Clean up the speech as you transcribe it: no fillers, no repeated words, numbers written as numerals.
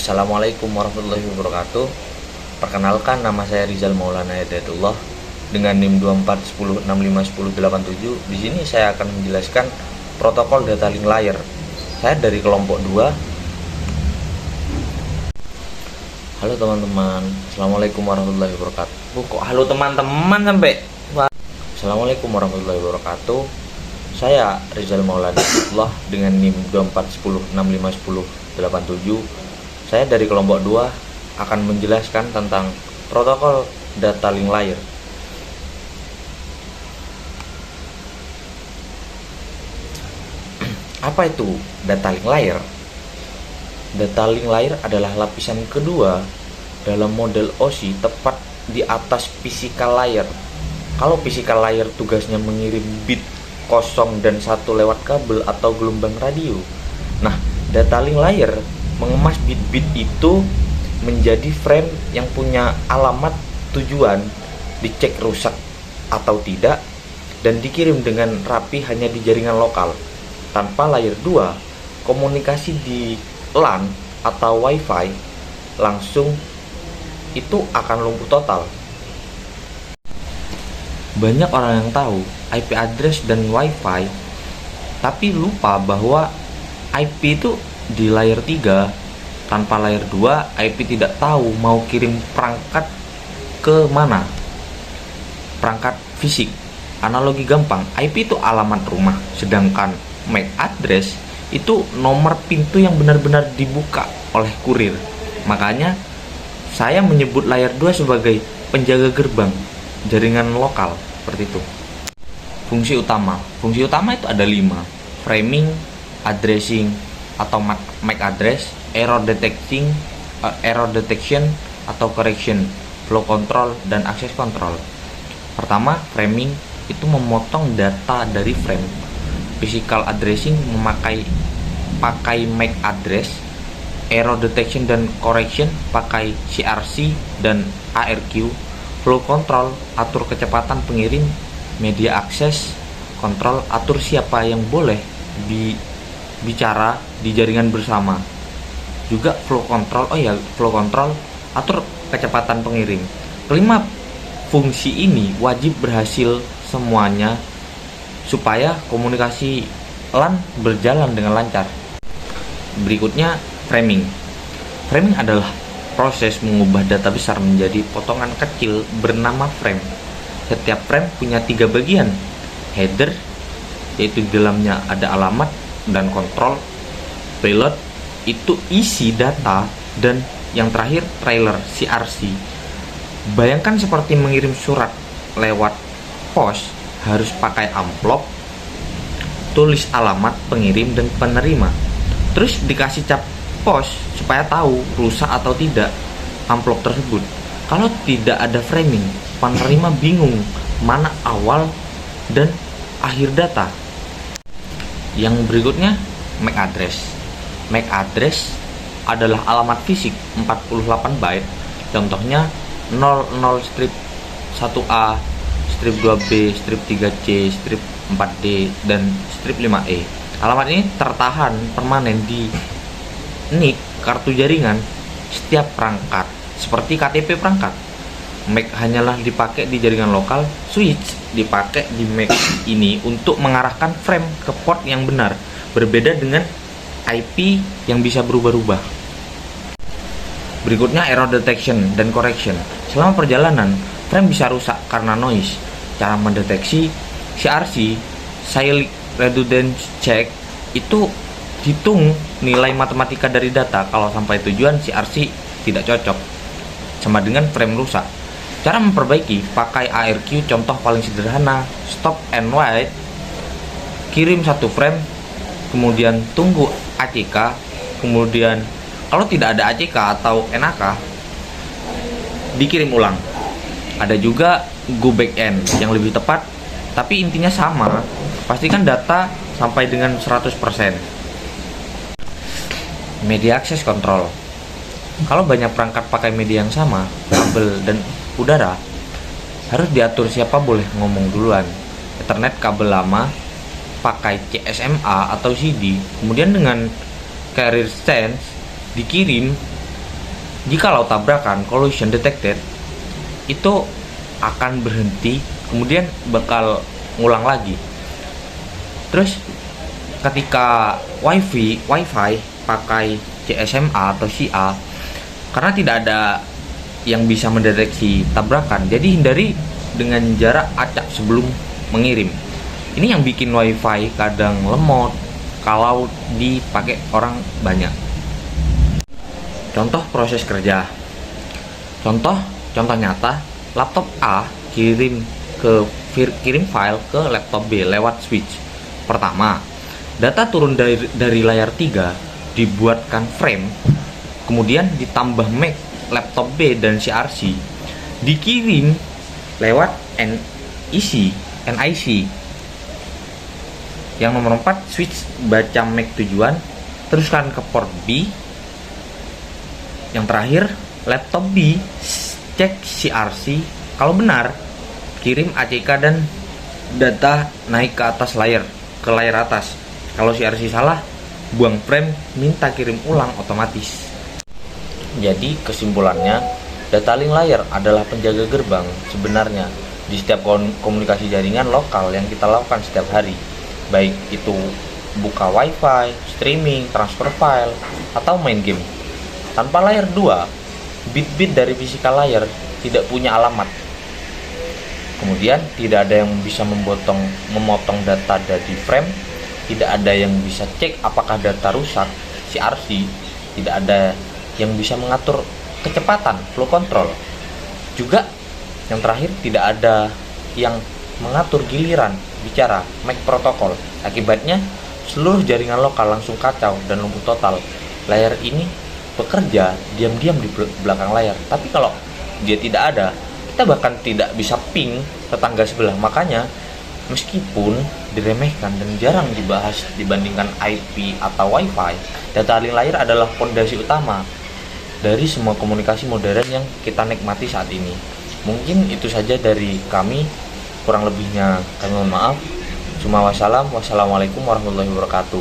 Assalamualaikum warahmatullahi wabarakatuh. Perkenalkan, nama saya Rizal Maulana Hidayatullah dengan NIM 2410651087. Di sini saya akan menjelaskan protokol data link layer. Saya dari kelompok 2. Halo teman-teman, Assalamualaikum warahmatullahi wabarakatuh. Kok halo teman-teman sampai? Assalamualaikum warahmatullahi wabarakatuh. Saya Rizal Maulana Hidayatullah dengan NIM 2410651087. Saya dari kelompok 2 akan menjelaskan tentang protokol data link layer. Apa itu data link layer? Data link layer adalah lapisan kedua dalam model OSI tepat di atas physical layer. Kalau physical layer tugasnya mengirim bit 0 dan 1 lewat kabel atau gelombang radio. Nah, data link layer mengemas bit-bit itu menjadi frame yang punya alamat tujuan, dicek rusak atau tidak, dan dikirim dengan rapi hanya di jaringan lokal. Tanpa layer 2, komunikasi di LAN atau Wi-Fi langsung itu akan lumpuh total. Banyak orang yang tahu IP address dan Wi-Fi, tapi lupa bahwa IP itu di layer 3. Tanpa layer 2, IP tidak tahu mau kirim perangkat ke mana. Perangkat fisik, analogi gampang, IP itu alamat rumah, sedangkan MAC address itu nomor pintu yang benar-benar dibuka oleh kurir. Makanya saya menyebut layer 2 sebagai penjaga gerbang jaringan lokal, seperti itu. Fungsi utama itu ada 5: framing, addressing atau MAC address, error detection atau correction, flow control, dan access control. Pertama, framing itu memotong data dari frame. Physical addressing pakai MAC address, error detection dan correction pakai CRC dan ARQ, flow control atur kecepatan pengirim, media access control atur siapa yang boleh bicara di jaringan bersama. Juga flow control atur kecepatan pengirim. Kelima fungsi ini wajib berhasil semuanya supaya komunikasi LAN berjalan dengan lancar. Berikutnya, framing adalah proses mengubah data besar menjadi potongan kecil bernama frame. Setiap frame punya 3 bagian: header, yaitu di dalamnya ada alamat dan kontrol; payload, itu isi data; dan yang terakhir trailer, CRC. Bayangkan seperti mengirim surat lewat pos, harus pakai amplop, tulis alamat pengirim dan penerima, terus dikasih cap pos supaya tahu rusak atau tidak amplop tersebut. Kalau tidak ada framing, penerima bingung mana awal dan akhir data. Yang berikutnya, MAC address adalah alamat fisik 48 byte. Contohnya 00 strip 1A, strip 2B, strip 3C, strip 4D, dan strip 5E. Alamat ini tertahan permanen di NIC kartu jaringan setiap perangkat, seperti KTP perangkat. MAC hanyalah dipakai di jaringan lokal. Switch dipakai di MAC ini untuk mengarahkan frame ke port yang benar, berbeda dengan IP yang bisa berubah-ubah. Berikutnya, error detection dan correction. Selama perjalanan, frame bisa rusak karena noise. Cara mendeteksi: CRC, Cyclic Redundance Check, itu hitung nilai matematika dari data. Kalau sampai tujuan CRC tidak cocok, sama dengan frame rusak. Cara memperbaiki: pakai ARQ. Contoh paling sederhana, stop and wait. Kirim 1 frame, kemudian tunggu ACK, kemudian kalau tidak ada ACK atau NAK, dikirim ulang. Ada juga go back end yang lebih tepat, tapi intinya sama. Pastikan data sampai dengan 100%. Media access control. Kalau banyak perangkat pakai media yang sama, kabel dan udara, harus diatur siapa boleh ngomong duluan. Ethernet kabel lama pakai CSMA atau CD, kemudian dengan carrier sense dikirim Jikalau tabrakan collision detected, itu akan berhenti, kemudian bakal ngulang lagi. Terus ketika wifi pakai GSMA atau CA, karena tidak ada yang bisa mendeteksi tabrakan, jadi hindari dengan jarak acak sebelum mengirim. Ini yang bikin wifi kadang lemot kalau dipakai orang banyak. Contoh proses kerja. Contoh nyata, laptop A kirim file ke laptop B lewat switch. Pertama, data turun dari layar 3 dibuatkan frame, kemudian ditambah MAC laptop B dan CRC, dikirim lewat NIC yang nomor 4. Switch baca MAC tujuan, teruskan ke port B. Yang terakhir, laptop B cek CRC, kalau benar kirim ACK dan data naik ke atas ke layar atas. Kalau CRC salah, buang frame, minta kirim ulang otomatis. Jadi kesimpulannya, data link layar adalah penjaga gerbang sebenarnya di setiap komunikasi jaringan lokal yang kita lakukan setiap hari, baik itu buka wifi, streaming, transfer file, atau main game. Tanpa layer 2, bit-bit dari fisikal layar tidak punya alamat. Kemudian tidak ada yang bisa memotong data dari frame, tidak ada yang bisa cek apakah data rusak, CRC, tidak ada yang bisa mengatur kecepatan, flow control. Juga yang terakhir, tidak ada yang mengatur giliran bicara MAC protokol. Akibatnya seluruh jaringan lokal langsung kacau dan lumpuh total. Layar ini bekerja diam-diam di belakang layar, tapi kalau dia tidak ada, kita bahkan tidak bisa ping tetangga sebelah. Makanya meskipun diremehkan dan jarang dibahas dibandingkan IP atau WiFi, data link layar adalah fondasi utama dari semua komunikasi modern yang kita nikmati saat ini. Mungkin itu saja dari kami, kurang lebihnya kami mohon maaf. Wassalamualaikum warahmatullahi wabarakatuh.